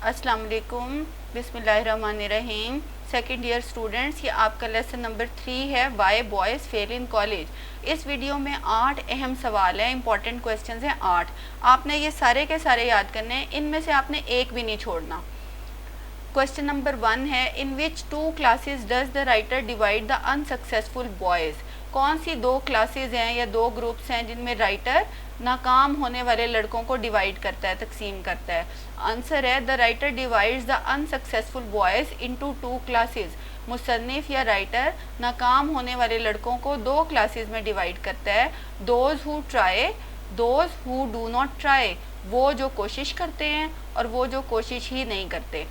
अस्सलाम वालेकुम, बिस्मिल्लाहिर्रहमानिर्रहीम। सेकेंड ईयर स्टूडेंट्स, ये आपका लेसन नंबर 3 है, why boys fail in college. इस वीडियो में 8 अहम सवाल हैं, इंपॉर्टेंट क्वेश्चंस हैं 8। आपने ये सारे के सारे याद करने हैं, इनमें से आपने एक भी नहीं छोड़ना। क्वेश्चन नंबर 1 है, इन विच 2 classes does the writer divide the unsuccessful boys. कौन सी 2 क्लासेस हैं या 2 ग्रुप्स हैं जिनमें राइटर नाकाम होने वाले लड़कों को डिवाइड करता है, तकसीम करता है। आंसर है, the writer divides the unsuccessful boys into 2 classes. मुसन्निफ या राइटर नाकाम होने वाले लड़कों को 2 क्लासेस में डिवाइड करता है। Those who try, those who do not try, वो जो कोशिश करते हैं और वो जो कोशिश ही नहीं करते।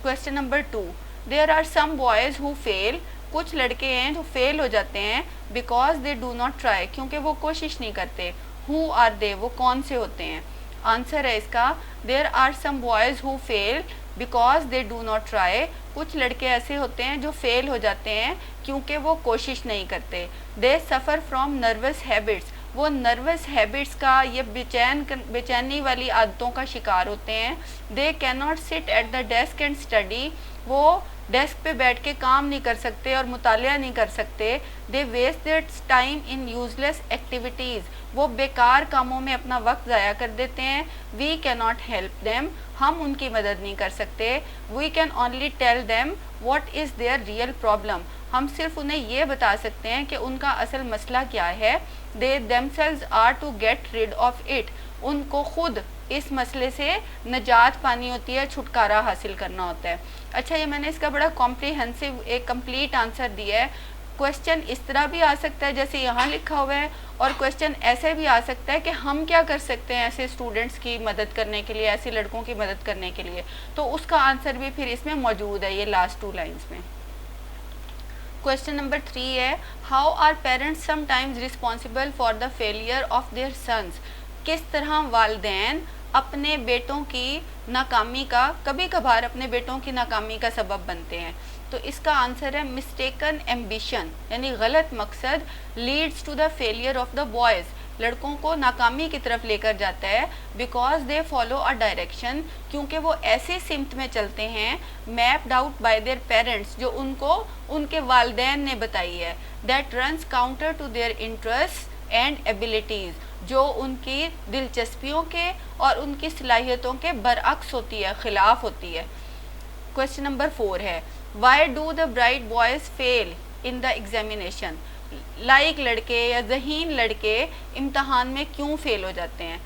Question number 2, there are some boys who fail. कुछ लड़के हैं जो फेल हो जाते हैं because they do not try, क्योंकि वो कोशिश नहीं करते। हु आर दे, वो कौन से होते हैं। आंसर है इसका, there are some boys who fail because they do not try. कुछ लड़के ऐसे होते हैं जो फेल हो जाते हैं क्योंकि वो कोशिश नहीं करते। दे सफ़र फ्रॉम नर्वस हैबिट्स, वो नर्वस हैबिट्स का, ये बेचैनी वाली आदतों का शिकार होते हैं। दे can not sit at the desk and study, वो डेस्क पे बैठ के काम नहीं कर सकते और मुतालिया नहीं कर सकते। They waste their time in useless activities, वो बेकार कामों में अपना वक्त ज़ाया कर देते हैं। We can not help them, हम उनकी मदद नहीं कर सकते। We can only tell them what is their real problem, हम सिर्फ उन्हें ये बता सकते हैं कि उनका असल मसला क्या है। They themselves are to get rid of it, उनको खुद इस मसले से निजात पानी होती है, छुटकारा हासिल करना होता है। अच्छा, ये मैंने इसका बड़ा कॉम्प्रिहेंसिव एक कंप्लीट आंसर दिया है। क्वेश्चन इस तरह भी आ सकता है जैसे यहाँ लिखा हुआ है, और क्वेश्चन ऐसे भी आ सकता है कि हम क्या कर सकते हैं ऐसे स्टूडेंट्स की मदद करने के लिए, ऐसे लड़कों की मदद करने के लिए, तो उसका आंसर भी फिर इसमें मौजूद है ये लास्ट 2 लाइन्स में। क्वेश्चन नंबर 3 है, how are parents sometimes responsible for the failure of their sons. किस तरह वालिदैन अपने बेटों की नाकामी का, कभी कभार अपने बेटों की नाकामी का सबब बनते हैं। तो इसका आंसर है, मिस्टेकन एम्बिशन, यानी गलत मकसद leads to the failure of the boys, लड़कों को नाकामी की तरफ लेकर जाता है। Because they follow a direction, क्योंकि वो ऐसे सिमत में चलते हैं mapped out by their parents, जो उनको उनके वालिदैन ने बताई है। That runs counter to their interest and abilities, जो उनकी दिलचस्पियों के और उनकी सलाहियतों के बरअक्स होती है, ख़िलाफ़ होती है। क्वेश्चन नंबर 4 है, why do the bright boys fail in the examination. Like लड़के या ज़हीन लड़के इम्तहान में क्यों फेल हो जाते हैं।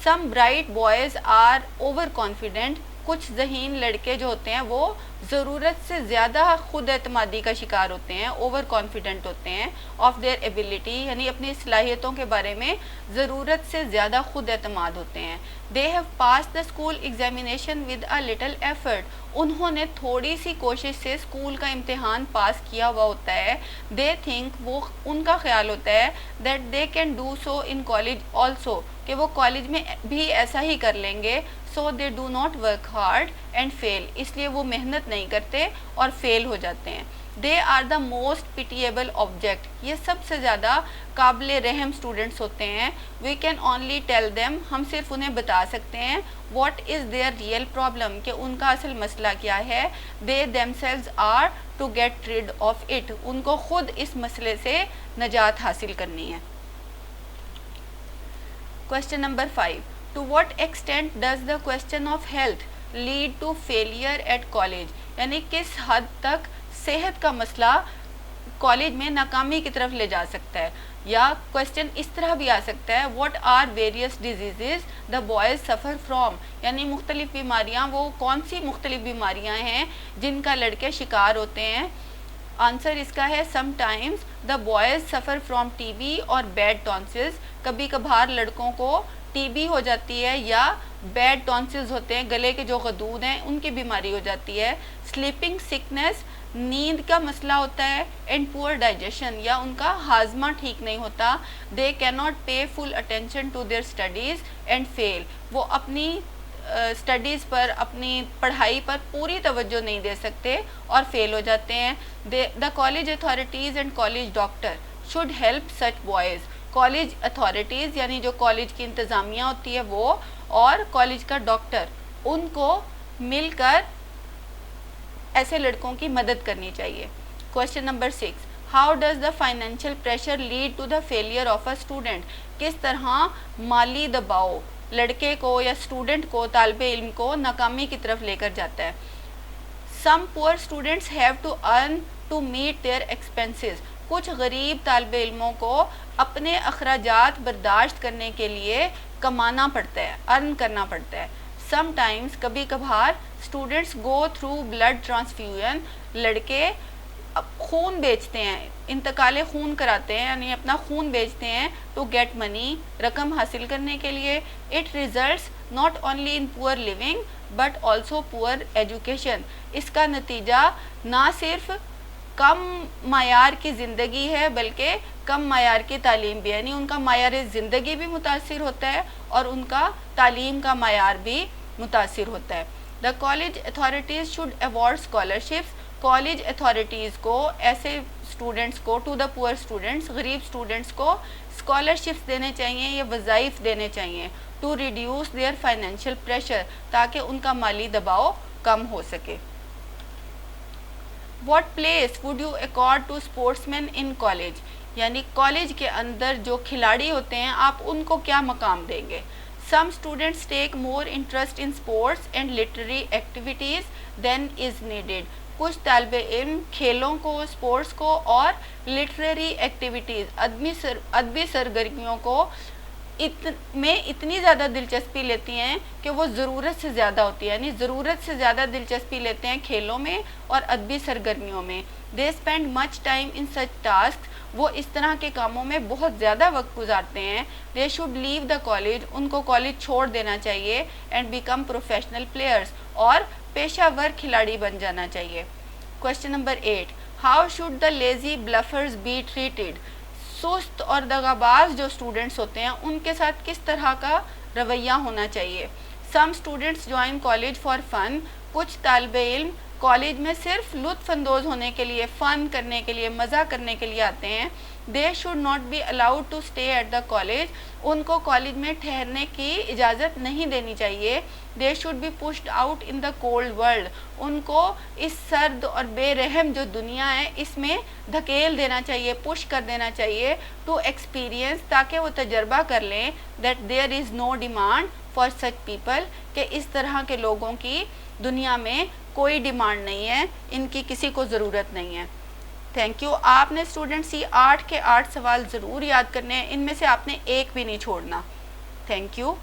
Some bright boys are over confident, कुछ ज़हीन लड़के जो होते हैं वो ज़रूरत से ज़्यादा खुद एतमादी का शिकार होते हैं, ओवर कॉन्फिडेंट होते हैं। ऑफ देयर एबिलिटी, यानी अपनी सलाहियतों के बारे में ज़रूरत से ज़्यादा खुद एतमाद होते हैं। They have pass the school examination with a little effort, उन्होंने थोड़ी सी कोशिश से स्कूल का इम्तिहान पास किया हुआ होता है। दे थिंक, वो उनका ख्याल होता है, that they can do so in college also, कि वो कॉलेज में भी ऐसा ही कर लेंगे। So they do not work hard and fail, इसलिए वो मेहनत नहीं करते और फेल हो जाते हैं। They are the most pitiable object, ये सबसे ज़्यादा काबिल रहम स्टूडेंट्स होते हैं। We can only tell them, हम सिर्फ उन्हें बता सकते हैं what is their real problem, कि उनका असल मसला क्या है। They themselves are to get rid of it, उनको खुद इस मसले से निजात हासिल करनी है। Question number 5, to what extent does the question of health lead to failure at college, यानी किस हद तक सेहत का मसला कॉलेज में नाकामी की तरफ ले जा सकता है। या क्वेश्चन इस तरह भी आ सकता है, what are various diseases the boys suffer from, यानी मुख्तलिफ़ बीमारियाँ, वो कौन सी मुख्तलिफ़ बीमारियाँ हैं जिनका लड़के शिकार होते हैं। आंसर इसका है, sometimes the boys suffer from TB और बैड टॉन्सिल्स, कभी कभार लड़कों को टीबी हो जाती है या बैड टॉन्सिल्स होते हैं, गले के जो गदूद हैं उनकी बीमारी हो जाती है। स्लीपिंग सिकनेस, नींद का मसला होता है। एंड पुअर डाइजेशन, या उनका हाजमा ठीक नहीं होता। They can not pay full attention to their studies and fail, वो अपनी स्टडीज़ पर, अपनी पढ़ाई पर पूरी तवज्जो नहीं दे सकते और फेल हो जाते हैं। The college authorities and college doctor should help such boys, college authorities यानी जो कॉलेज की इंतज़ामिया होती है वो, और कॉलेज का डॉक्टर, उनको مل کر ایسے لڑکوں کی مدد کرنی چاہیے. Question number 6, how does the financial pressure lead to the failure of a student? کس طرح مالی دباؤ لڑکے کو یا اسٹوڈنٹ کو, طالب علم کو ناکامی کی طرف لے کر جاتا ہے. Some poor students have to earn to meet their expenses. کچھ غریب طالب علموں کو اپنے اخراجات برداشت کرنے کے لیے کمانا پڑتا ہے, ارن کرنا پڑتا ہے. سم ٹائمز, کبھی کبھار, students go through blood transfusion. لڑکے خون بیچتے ہیں, انتقال خون کراتے ہیں, یعنی اپنا خون بیچتے ہیں ٹو گیٹ منی, رقم حاصل کرنے کے لیے. It results not only in پور لیونگ بٹ آلسو پور ایجوکیشن. اس کا نتیجہ نہ صرف کم معیار کی زندگی ہے بلکہ کم معیار کی تعلیم بھی ہے, یعنی ان کا معیار زندگی بھی متاثر ہوتا ہے اور ان کا تعلیم کا معیار بھی متاثر ہوتا ہے. The college authorities should award scholarships. College authorities کو ایسے اسٹوڈنٹس کو, ٹو دا پور اسٹوڈنٹس, غریب اسٹوڈنٹس کو اسکالرشپس دینے چاہیے یا وظائف دینے چاہیے to reduce their financial pressure, تاکہ ان کا مالی دباؤ کم ہو سکے. What place would you accord to sportsmen in college? یعنی کالج کے اندر جو کھلاڑی ہوتے ہیں آپ ان کو کیا مقام دیں گے؟ Some students take more interest in sports and literary activities than is needed. کچھ طالب علم کھیلوں کو, اسپورٹس کو اور لٹریری ایکٹیویٹیز, ادبی سرگرمیوں کو میں اتنی زیادہ دلچسپی لیتی ہیں کہ وہ ضرورت سے زیادہ ہوتی ہے, یعنی ضرورت سے زیادہ دلچسپی لیتے ہیں کھیلوں میں اور ادبی سرگرمیوں میں. They spend much time in such task. وہ اس طرح کے کاموں میں بہت زیادہ وقت گزارتے ہیں. They should leave the college. ان کو کالج چھوڑ دینا چاہیے. And become professional players. اور پیشہ ور کھلاڑی بن جانا چاہیے. Question number 8, how should the lazy bluffers be treated? سست اور دغاباز جو اسٹوڈنٹس ہوتے ہیں ان کے ساتھ کس طرح کا رویہ ہونا چاہیے؟ Some students join college for fun. کچھ طالب علم کالج میں صرف لطف اندوز ہونے کے لیے, فن کرنے کے لیے, مزہ کرنے کے لیے آتے ہیں. They should not be allowed to stay at the college. ان کو کالج میں ٹھہرنے کی اجازت نہیں دینی چاہیے. They should be pushed out in the cold world. ان کو اس سرد اور بے رحم جو دنیا ہے اس میں دھکیل دینا چاہیے, پش کر دینا چاہیے ٹو ایکسپیرئنس, تاکہ وہ تجربہ کر لیں that there is no demand for such people, کہ اس طرح کے لوگوں کی دنیا میں کوئی ڈیمانڈ نہیں ہے, ان کی کسی کو ضرورت نہیں ہے. Thank you. آپ نے اسٹوڈنٹس یہ 8 کے 8 سوال ضرور یاد کرنے ہیں, ان میں سے آپ نے ایک بھی نہیں چھوڑنا. Thank you.